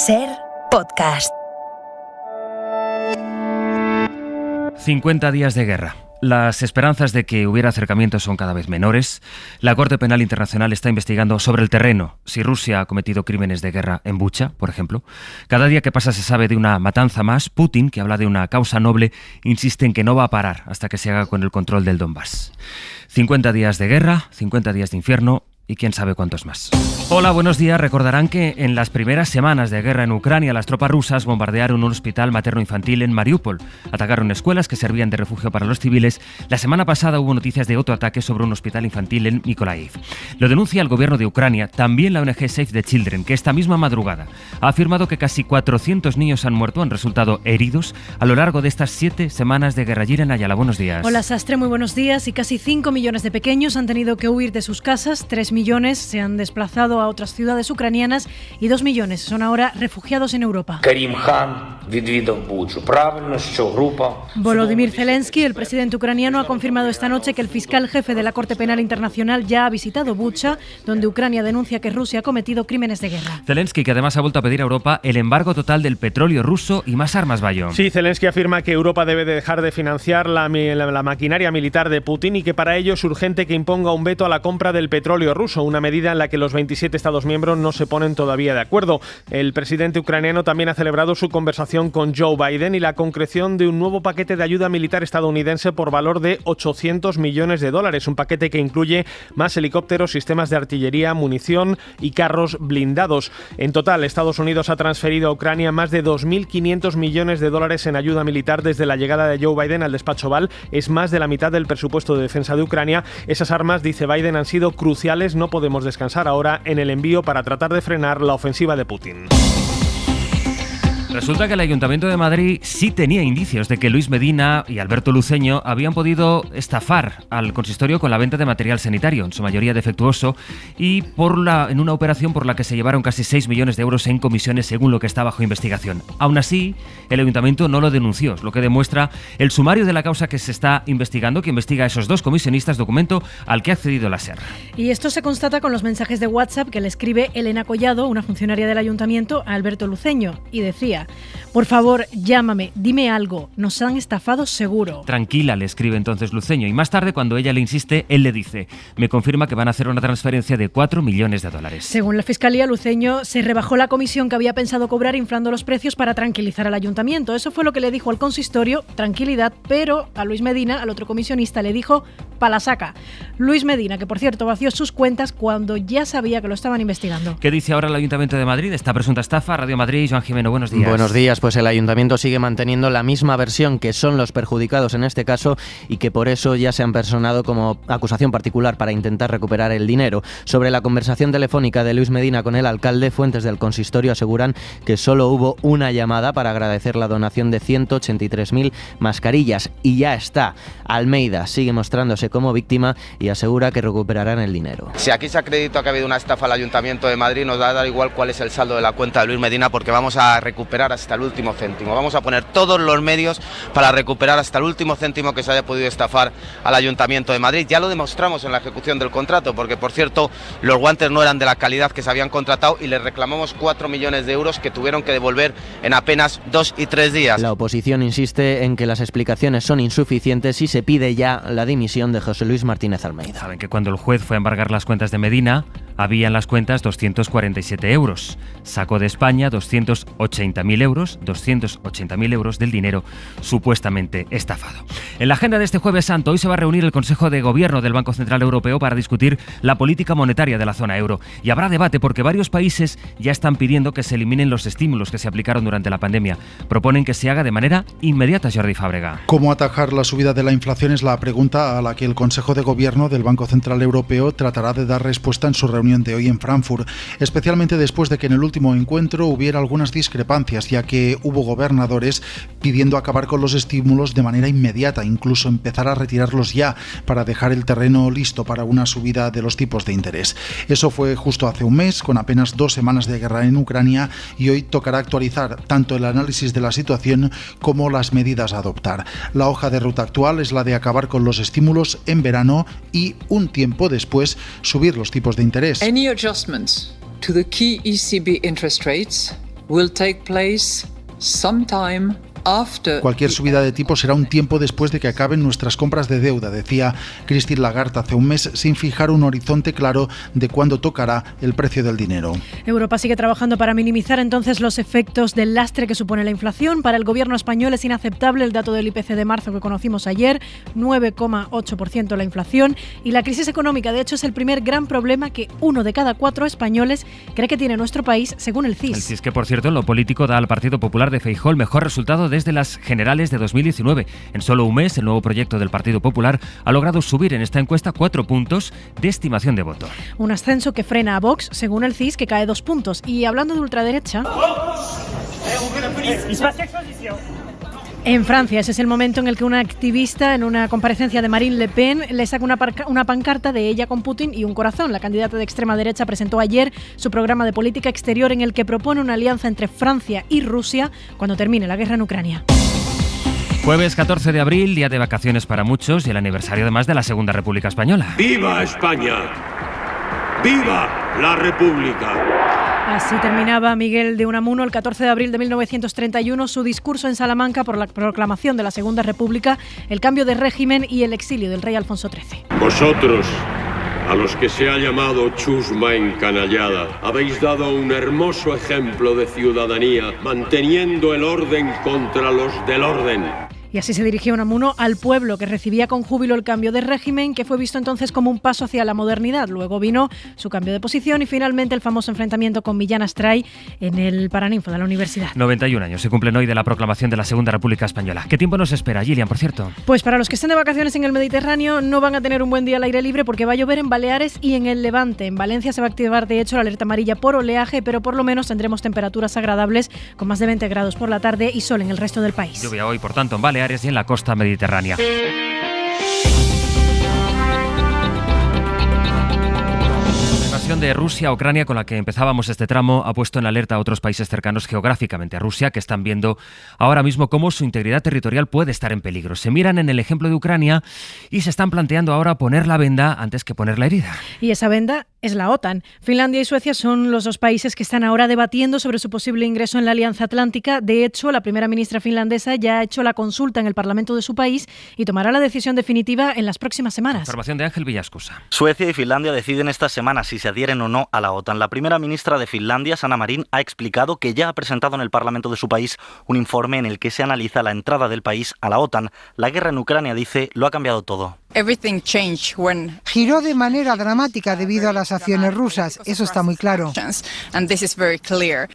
SER Podcast. 50 días de guerra. Las esperanzas de que hubiera acercamientos son cada vez menores. La Corte Penal Internacional está investigando sobre el terreno si Rusia ha cometido crímenes de guerra en Bucha, por ejemplo. Cada día que pasa se sabe de una matanza más. Putin, que habla de una causa noble, insiste en que no va a parar hasta que se haga con el control del Donbass. 50 días de guerra, 50 días de infierno y quién sabe cuántos más. Hola, buenos días. Recordarán que en las primeras semanas de guerra en Ucrania, las tropas rusas bombardearon un hospital materno-infantil en Mariupol. Atacaron escuelas que servían de refugio para los civiles. La semana pasada hubo noticias de otro ataque sobre un hospital infantil en Mykolaiv. Lo denuncia el gobierno de Ucrania, también la ONG Save the Children, que esta misma madrugada ha afirmado que casi 400 niños han muerto, han resultado heridos a lo largo de estas 7 semanas de guerra. Giren Ayala, buenos días. Hola, Sastre, muy buenos días. Y casi 5 millones de pequeños han tenido que huir de sus casas, 3 millones se han desplazado a otras ciudades ucranianas y 2 millones son ahora refugiados en Europa. Volodymyr Zelensky, el presidente ucraniano, ha confirmado esta noche que el fiscal jefe de la Corte Penal Internacional ya ha visitado Bucha, donde Ucrania denuncia que Rusia ha cometido crímenes de guerra. Zelensky, que además ha vuelto a pedir a Europa el embargo total del petróleo ruso y más armas, Bayo. Sí, Zelensky afirma que Europa debe dejar de financiar la maquinaria militar de Putin y que para ello es urgente que imponga un veto a la compra del petróleo ruso, una medida en la que los 27 Estados miembros no se ponen todavía de acuerdo. El presidente ucraniano también ha celebrado su conversación con Joe Biden y la concreción de un nuevo paquete de ayuda militar estadounidense por valor de $800 millones, un paquete que incluye más helicópteros, sistemas de artillería, munición y carros blindados. En total, Estados Unidos ha transferido a Ucrania más de $2.500 millones en ayuda militar desde la llegada de Joe Biden al despacho Oval. Es más de la mitad del presupuesto de defensa de Ucrania. Esas armas, dice Biden, han sido cruciales. No podemos descansar ahora en el envío para tratar de frenar la ofensiva de Putin. Resulta que el Ayuntamiento de Madrid sí tenía indicios de que Luis Medina y Alberto Luceño habían podido estafar al consistorio con la venta de material sanitario, en su mayoría defectuoso, y en una operación por la que se llevaron casi 6 millones de euros en comisiones, según lo que está bajo investigación. Aún así, el Ayuntamiento no lo denunció, lo que demuestra el sumario de la causa que se está investigando, que investiga a esos 2 comisionistas, documento al que ha accedido la SER. Y esto se constata con los mensajes de WhatsApp que le escribe Elena Collado, una funcionaria del Ayuntamiento, a Alberto Luceño, y decía: por favor, llámame, dime algo, nos han estafado seguro. Tranquila, le escribe entonces Luceño, y más tarde, cuando ella le insiste, él le dice: me confirma que van a hacer una transferencia de $4 millones. Según la Fiscalía, Luceño se rebajó la comisión que había pensado cobrar inflando los precios para tranquilizar al Ayuntamiento. Eso fue lo que le dijo al consistorio, tranquilidad, pero a Luis Medina, al otro comisionista, le dijo palasaca. Luis Medina, que por cierto vació sus cuentas cuando ya sabía que lo estaban investigando. ¿Qué dice ahora el Ayuntamiento de Madrid? Esta presunta estafa. Radio Madrid, Joan Jimeno, buenos días. Buenos días, pues el Ayuntamiento sigue manteniendo la misma versión, que son los perjudicados en este caso y que por eso ya se han personado como acusación particular para intentar recuperar el dinero. Sobre la conversación telefónica de Luis Medina con el alcalde, fuentes del consistorio aseguran que solo hubo una llamada para agradecer la donación de 183.000 mascarillas y ya está. Almeida sigue mostrándose como víctima y asegura que recuperarán el dinero. Si aquí se acredita que ha habido una estafa al Ayuntamiento de Madrid, nos va a dar igual cuál es el saldo de la cuenta de Luis Medina, porque vamos a recuperar hasta el último céntimo. Vamos a poner todos los medios para recuperar hasta el último céntimo que se haya podido estafar al Ayuntamiento de Madrid. Ya lo demostramos en la ejecución del contrato, porque por cierto los guantes no eran de la calidad que se habían contratado y les reclamamos 4 millones de euros que tuvieron que devolver en apenas 2 y 3 días. La oposición insiste en que las explicaciones son insuficientes y se pide ya la dimisión de José Luis Martínez Almeida. Saben que cuando el juez fue a embargar las cuentas de Medina, había en las cuentas 247 euros. Sacó de España 280.000 euros del dinero supuestamente estafado. En la agenda de este Jueves Santo, hoy se va a reunir el Consejo de Gobierno del Banco Central Europeo para discutir la política monetaria de la zona euro. Y habrá debate porque varios países ya están pidiendo que se eliminen los estímulos que se aplicaron durante la pandemia. Proponen que se haga de manera inmediata, Jordi Fábrega. ¿Cómo atajar la subida de la inflación? Es la pregunta a la que el Consejo de Gobierno del Banco Central Europeo tratará de dar respuesta en su reunión de hoy en Frankfurt, especialmente después de que en el último encuentro hubiera algunas discrepancias, ya que hubo gobernadores pidiendo acabar con los estímulos de manera inmediata, incluso empezar a retirarlos ya para dejar el terreno listo para una subida de los tipos de interés. Eso fue justo hace un mes, con apenas 2 semanas de guerra en Ucrania, y hoy tocará actualizar tanto el análisis de la situación como las medidas a adoptar. La hoja de ruta actual es la de acabar con los estímulos en verano y un tiempo después subir los tipos de interés. Any adjustments to the key ECB interest rates will take place sometime after. Cualquier subida de tipo será un tiempo después de que acaben nuestras compras de deuda, decía Christine Lagarde hace un mes, sin fijar un horizonte claro de cuándo tocará el precio del dinero. Europa sigue trabajando para minimizar entonces los efectos del lastre que supone la inflación. Para el gobierno español es inaceptable el dato del IPC de marzo que conocimos ayer, 9,8% la inflación, y la crisis económica, de hecho, es el primer gran problema que 1 de cada 4 españoles cree que tiene nuestro país, según el CIS. El CIS que, por cierto, en lo político da al Partido Popular de Feijóo el mejor resultado desde las generales de 2019. En solo un mes, el nuevo proyecto del Partido Popular ha logrado subir en esta encuesta 4 puntos de estimación de voto. Un ascenso que frena a Vox, según el CIS, que cae 2 puntos. Y hablando de ultraderecha, en Francia ese es el momento en el que una activista, en una comparecencia de Marine Le Pen, le saca una pancarta de ella con Putin y un corazón. La candidata de extrema derecha presentó ayer su programa de política exterior en el que propone una alianza entre Francia y Rusia cuando termine la guerra en Ucrania. Jueves 14 de abril, día de vacaciones para muchos y el aniversario además de la Segunda República Española. ¡Viva España! ¡Viva la República! Así terminaba Miguel de Unamuno el 14 de abril de 1931 su discurso en Salamanca por la proclamación de la Segunda República, el cambio de régimen y el exilio del rey Alfonso XIII. Vosotros, a los que se ha llamado chusma encanallada, habéis dado un hermoso ejemplo de ciudadanía, manteniendo el orden contra los del orden. Y así se dirigió Unamuno al pueblo, que recibía con júbilo el cambio de régimen, que fue visto entonces como un paso hacia la modernidad. Luego vino su cambio de posición y finalmente el famoso enfrentamiento con Millán Astray en el Paraninfo de la universidad. 91 años se cumplen hoy de la proclamación de la Segunda República Española. ¿Qué tiempo nos espera, Gillian, por cierto? Pues para los que estén de vacaciones en el Mediterráneo no van a tener un buen día al aire libre porque va a llover en Baleares y en el Levante. En Valencia se va a activar de hecho la alerta amarilla por oleaje, pero por lo menos tendremos temperaturas agradables con más de 20 grados por la tarde y sol en el resto del país. Lluvia hoy, por tanto, en Baleares y en la costa mediterránea. La invasión de Rusia a Ucrania, con la que empezábamos este tramo, ha puesto en alerta a otros países cercanos geográficamente a Rusia, que están viendo ahora mismo cómo su integridad territorial puede estar en peligro. Se miran en el ejemplo de Ucrania y se están planteando ahora poner la venda antes que poner la herida. Y esa venda es la OTAN. Finlandia y Suecia son los dos países que están ahora debatiendo sobre su posible ingreso en la Alianza Atlántica. De hecho, la primera ministra finlandesa ya ha hecho la consulta en el Parlamento de su país y tomará la decisión definitiva en las próximas semanas. Información de Ángel Villascusa. Suecia y Finlandia deciden esta semana si se adhieren o no a la OTAN. La primera ministra de Finlandia, Sanna Marin, ha explicado que ya ha presentado en el Parlamento de su país un informe en el que se analiza la entrada del país a la OTAN. La guerra en Ucrania, dice, lo ha cambiado todo. Giró de manera dramática debido a las acciones rusas, eso está muy claro.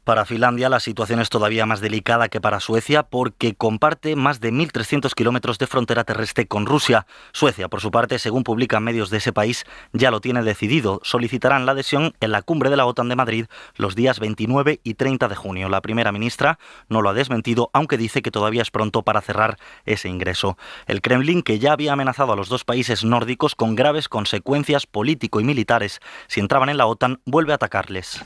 Para Finlandia la situación es todavía más delicada que para Suecia porque comparte más de 1.300 kilómetros de frontera terrestre con Rusia. Suecia, por su parte, según publican medios de ese país, ya lo tiene decidido. Solicitarán la adhesión en la cumbre de la OTAN de Madrid los días 29 y 30 de junio. La primera ministra no lo ha desmentido, aunque dice que todavía es pronto para cerrar ese ingreso. El Kremlin, que ya había amenazado a los dos países nórdicos con graves consecuencias político y militares si entraban en la OTAN, vuelve a atacarles.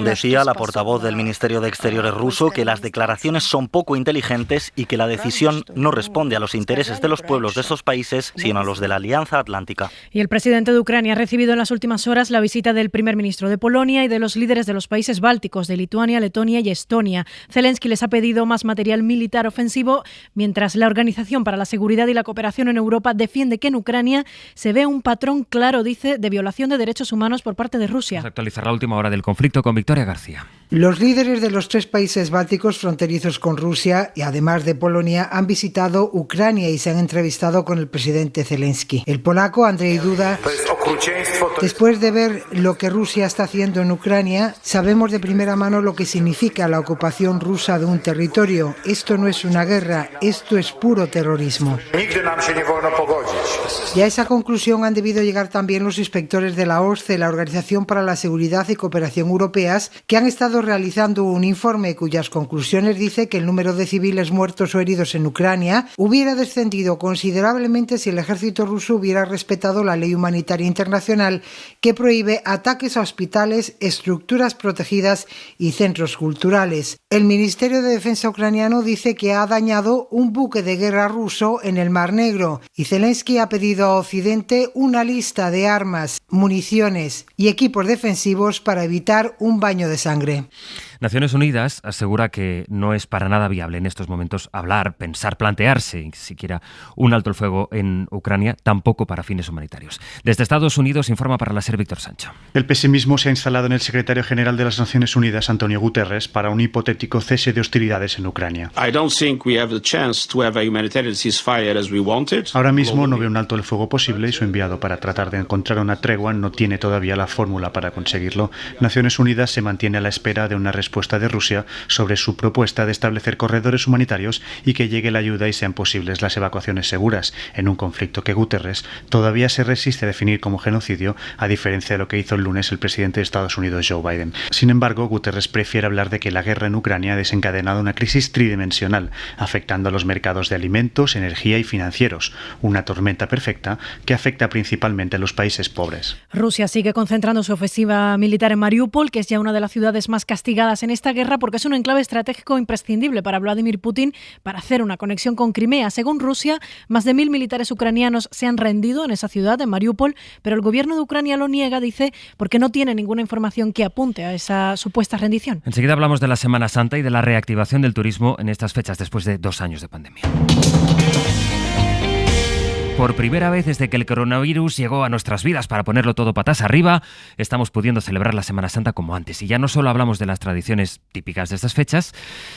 Decía la portavoz del Ministerio de Exteriores ruso que las declaraciones son poco inteligentes y que la decisión no responde a los intereses de los pueblos de estos países, sino a los de la Alianza Atlántica. Y el presidente de Ucrania ha recibido en las últimas horas la visita del primer ministro de Polonia y de los líderes de los países bálticos, de Lituania, Letonia y Estonia. Zelensky les ha pedido más material militar ofensivo, mientras la Organización para la Seguridad y la Cooperación en Europa defiende que en Ucrania se ve un patrón claro, dice, de violación de derechos humanos por parte de Rusia. Vamos a actualizar la última hora del conflicto con Victoria García. Los líderes de los 3 países bálticos fronterizos con Rusia y además de Polonia han visitado Ucrania y se han entrevistado con el presidente Zelensky. El polaco Andrzej Duda, después de ver lo que Rusia está haciendo en Ucrania, sabemos de primera mano lo que significa la ocupación rusa de un territorio. Esto no es una guerra, esto es puro terrorismo. Y a esa conclusión han debido llegar también los inspectores de la OSCE, la Organización para la Seguridad y Cooperación Europeas, que han estado realizando un informe cuyas conclusiones dice que el número de civiles muertos o heridos en Ucrania hubiera descendido considerablemente si el ejército ruso hubiera respetado la ley humanitaria internacional que prohíbe ataques a hospitales, estructuras protegidas y centros culturales. El Ministerio de Defensa ucraniano dice que ha dañado un buque de guerra ruso en el Mar Negro y Zelensky ha pedido a Occidente una lista de armas, municiones y equipos defensivos para evitar evitar un baño de sangre. Naciones Unidas asegura que no es para nada viable en estos momentos hablar, pensar, plantearse siquiera un alto el fuego en Ucrania, tampoco para fines humanitarios. Desde Estados Unidos informa para la SER Víctor Sancho. El pesimismo se ha instalado en el secretario general de las Naciones Unidas, Antonio Guterres, para un hipotético cese de hostilidades en Ucrania. Ahora mismo no ve un alto el fuego posible y su enviado para tratar de encontrar una tregua no tiene todavía la fórmula para conseguirlo. Naciones Unidas se mantiene a la espera de una respuesta de Rusia sobre su propuesta de establecer corredores humanitarios y que llegue la ayuda y sean posibles las evacuaciones seguras, en un conflicto que Guterres todavía se resiste a definir como genocidio, a diferencia de lo que hizo el lunes el presidente de Estados Unidos, Joe Biden. Sin embargo, Guterres prefiere hablar de que la guerra en Ucrania ha desencadenado una crisis tridimensional, afectando a los mercados de alimentos, energía y financieros, una tormenta perfecta que afecta principalmente a los países pobres. Rusia sigue concentrando su ofensiva militar en Mariupol, que es ya una de las ciudades más castigadas en esta guerra porque es un enclave estratégico imprescindible para Vladimir Putin para hacer una conexión con Crimea. Según Rusia, más de 1.000 militares ucranianos se han rendido en esa ciudad, en Mariupol, pero el gobierno de Ucrania lo niega, dice, porque no tiene ninguna información que apunte a esa supuesta rendición. Enseguida hablamos de la Semana Santa y de la reactivación del turismo en estas fechas después de 2 años de pandemia. Por primera vez desde que el coronavirus llegó a nuestras vidas para ponerlo todo patas arriba, estamos pudiendo celebrar la Semana Santa como antes. Y ya no solo hablamos de las tradiciones típicas de estas fechas,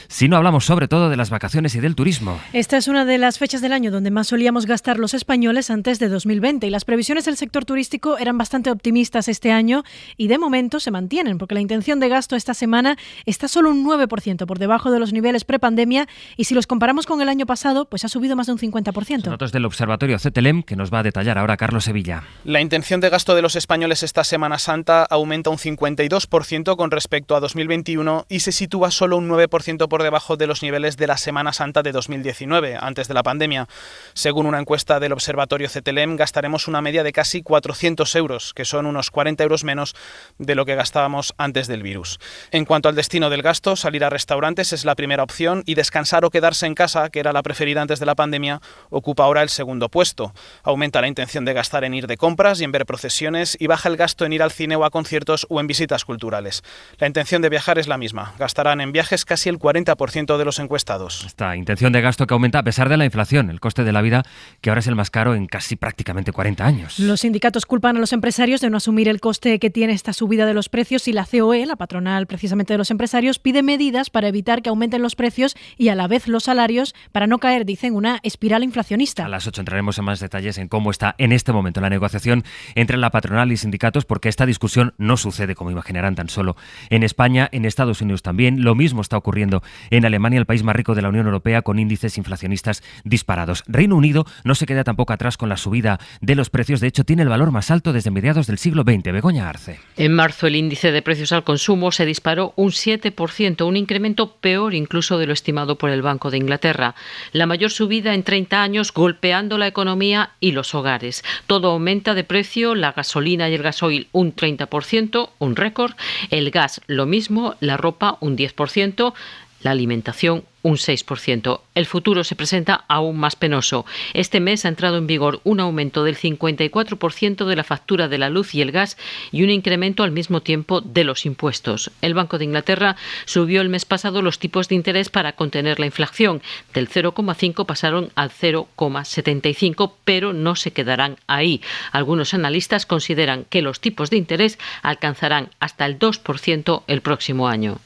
sino hablamos sobre todo de las vacaciones y del turismo. Esta es una de las fechas del año donde más solíamos gastar los españoles antes de 2020 y las previsiones del sector turístico eran bastante optimistas este año y de momento se mantienen porque la intención de gasto esta semana está solo un 9% por debajo de los niveles prepandemia y si los comparamos con el año pasado, pues ha subido más de un 50%. Datos del Observatorio CETELEM que nos va a detallar ahora Carlos Sevilla. La intención de gasto de los españoles esta Semana Santa aumenta un 52% con respecto a 2021 y se sitúa solo un 9% por debajo de los niveles de la Semana Santa de 2019, antes de la pandemia. Según una encuesta del Observatorio CETELEM, gastaremos una media de casi 400 euros, que son unos 40 euros menos de lo que gastábamos antes del virus. En cuanto al destino del gasto, salir a restaurantes es la primera opción y descansar o quedarse en casa, que era la preferida antes de la pandemia, ocupa ahora el segundo puesto. Aumenta la intención de gastar en ir de compras y en ver procesiones y baja el gasto en ir al cine o a conciertos o en visitas culturales. La intención de viajar es la misma. Gastarán en viajes casi el 40% de los encuestados. Esta intención de gasto que aumenta a pesar de la inflación, el coste de la vida, que ahora es el más caro en casi prácticamente 40 años. Los sindicatos culpan a los empresarios de no asumir el coste que tiene esta subida de los precios y la COE, la patronal precisamente de los empresarios, pide medidas para evitar que aumenten los precios y a la vez los salarios para no caer, dicen, una espiral inflacionista. A las 8 entraremos en más detalles en cómo está en este momento la negociación entre la patronal y sindicatos, porque esta discusión no sucede, como imaginarán, tan solo en España, en Estados Unidos también. Lo mismo está ocurriendo en Alemania, el país más rico de la Unión Europea, con índices inflacionistas disparados. Reino Unido no se queda tampoco atrás con la subida de los precios. De hecho, tiene el valor más alto desde mediados del siglo XX. Begoña Arce. En marzo, el índice de precios al consumo se disparó un 7%, un incremento peor incluso de lo estimado por el Banco de Inglaterra. La mayor subida en 30 años, golpeando la economía y los hogares. Todo aumenta de precio, la gasolina y el gasoil un 30%, un récord, el gas lo mismo, la ropa un 10%, la alimentación un 6%. El futuro se presenta aún más penoso. Este mes ha entrado en vigor un aumento del 54% de la factura de la luz y el gas y un incremento al mismo tiempo de los impuestos. El Banco de Inglaterra subió el mes pasado los tipos de interés para contener la inflación. Del 0,5 pasaron al 0,75, pero no se quedarán ahí. Algunos analistas consideran que los tipos de interés alcanzarán hasta el 2% el próximo año.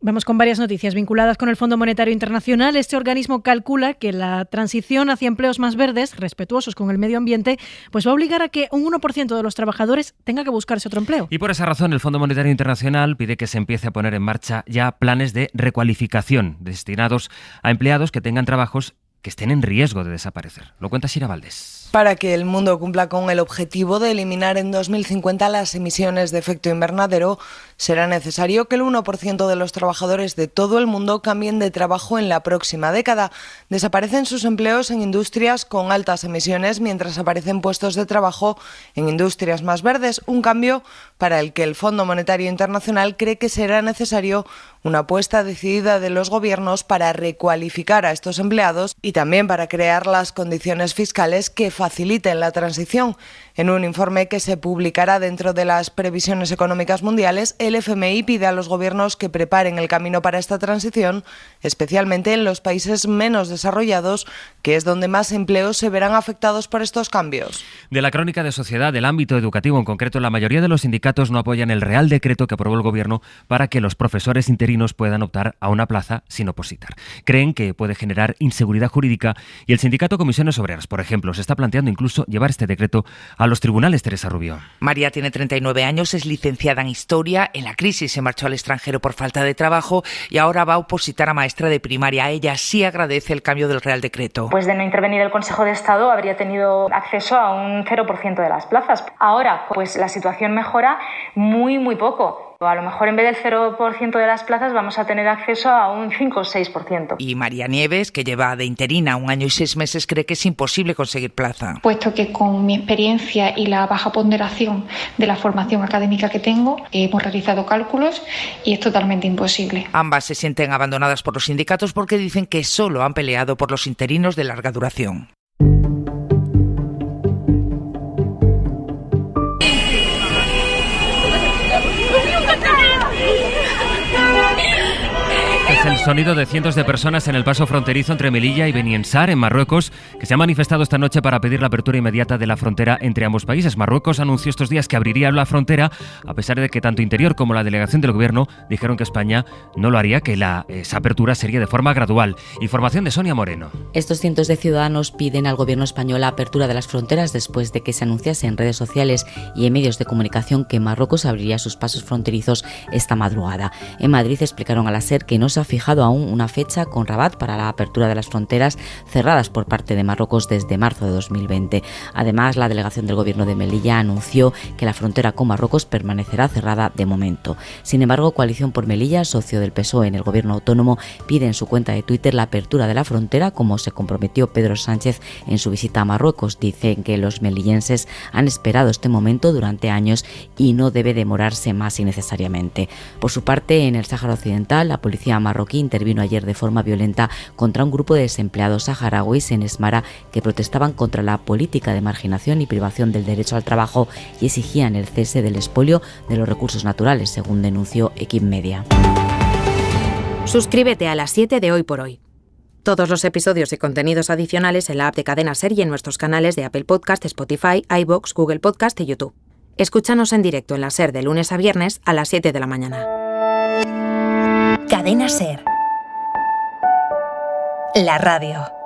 Vamos con varias noticias vinculadas con el Fondo Monetario Internacional. Este organismo calcula que la transición hacia empleos más verdes, respetuosos con el medio ambiente, pues va a obligar a que un 1% de los trabajadores tenga que buscarse otro empleo. Y por esa razón el Fondo Monetario Internacional pide que se empiece a poner en marcha ya planes de recualificación destinados a empleados que tengan trabajos que estén en riesgo de desaparecer. Lo cuenta Sira Valdés. Para que el mundo cumpla con el objetivo de eliminar en 2050 las emisiones de efecto invernadero, será necesario que el 1% de los trabajadores de todo el mundo cambien de trabajo en la próxima década. Desaparecen sus empleos en industrias con altas emisiones, mientras aparecen puestos de trabajo en industrias más verdes, un cambio para el que el Fondo Monetario Internacional cree que será necesario una apuesta decidida de los gobiernos para recualificar a estos empleados y también para crear las condiciones fiscales que faciliten la transición. En un informe que se publicará dentro de las previsiones económicas mundiales, el FMI pide a los gobiernos que preparen el camino para esta transición, especialmente en los países menos desarrollados, que es donde más empleos se verán afectados por estos cambios. De la crónica de sociedad del ámbito educativo en concreto, la mayoría de los sindicatos no apoyan el Real Decreto que aprobó el Gobierno para que los profesores interinos puedan optar a una plaza sin opositar. Creen que puede generar inseguridad jurídica y el sindicato Comisiones Obreras, por ejemplo, se está planteando incluso llevar este decreto a los tribunales. Teresa Rubio. María tiene 39 años, es licenciada en Historia. En la crisis se marchó al extranjero por falta de trabajo y ahora va a opositar a maestra de primaria. Ella sí agradece el cambio del Real Decreto. Pues de no intervenir el Consejo de Estado habría tenido acceso a un 0% de las plazas. Ahora, pues la situación mejora muy poco. A lo mejor en vez del 0% de las plazas vamos a tener acceso a un 5 o 6%. Y María Nieves, que lleva de interina 1 año y 6 meses, cree que es imposible conseguir plaza. Puesto que con mi experiencia y la baja ponderación de la formación académica que tengo, hemos realizado cálculos y es totalmente imposible. Ambas se sienten abandonadas por los sindicatos porque dicen que solo han peleado por los interinos de larga duración. Es el sonido de cientos de personas en el paso fronterizo entre Melilla y Beniensar, en Marruecos, que se han manifestado esta noche para pedir la apertura inmediata de la frontera entre ambos países. Marruecos anunció estos días que abriría la frontera, a pesar de que tanto Interior como la delegación del Gobierno dijeron que España no lo haría, que esa apertura sería de forma gradual. Información de Sonia Moreno. Estos cientos de ciudadanos piden al Gobierno español la apertura de las fronteras después de que se anunciase en redes sociales y en medios de comunicación que Marruecos abriría sus pasos fronterizos esta madrugada. En Madrid explicaron a la SER que no se ha fijado aún una fecha con Rabat para la apertura de las fronteras cerradas por parte de Marruecos desde marzo de 2020. Además, la delegación del Gobierno de Melilla anunció que la frontera con Marruecos permanecerá cerrada de momento. Sin embargo, Coalición por Melilla, socio del PSOE en el Gobierno autónomo, pide en su cuenta de Twitter la apertura de la frontera, como se comprometió Pedro Sánchez en su visita a Marruecos. Dicen que los melillenses han esperado este momento durante años y no debe demorarse más innecesariamente. Por su parte, en el Sáhara Occidental, la policía marroquí intervino ayer de forma violenta contra un grupo de desempleados saharauis en Esmara que protestaban contra la política de marginación y privación del derecho al trabajo y exigían el cese del expolio de los recursos naturales, según denunció Equipmedia. Suscríbete a las 7 de Hoy por Hoy. Todos los episodios y contenidos adicionales en la app de Cadena SER y en nuestros canales de Apple Podcast, Spotify, iVoox, Google Podcast y YouTube. Escúchanos en directo en la SER de lunes a viernes a las 7 de la mañana. Cadena SER. La radio.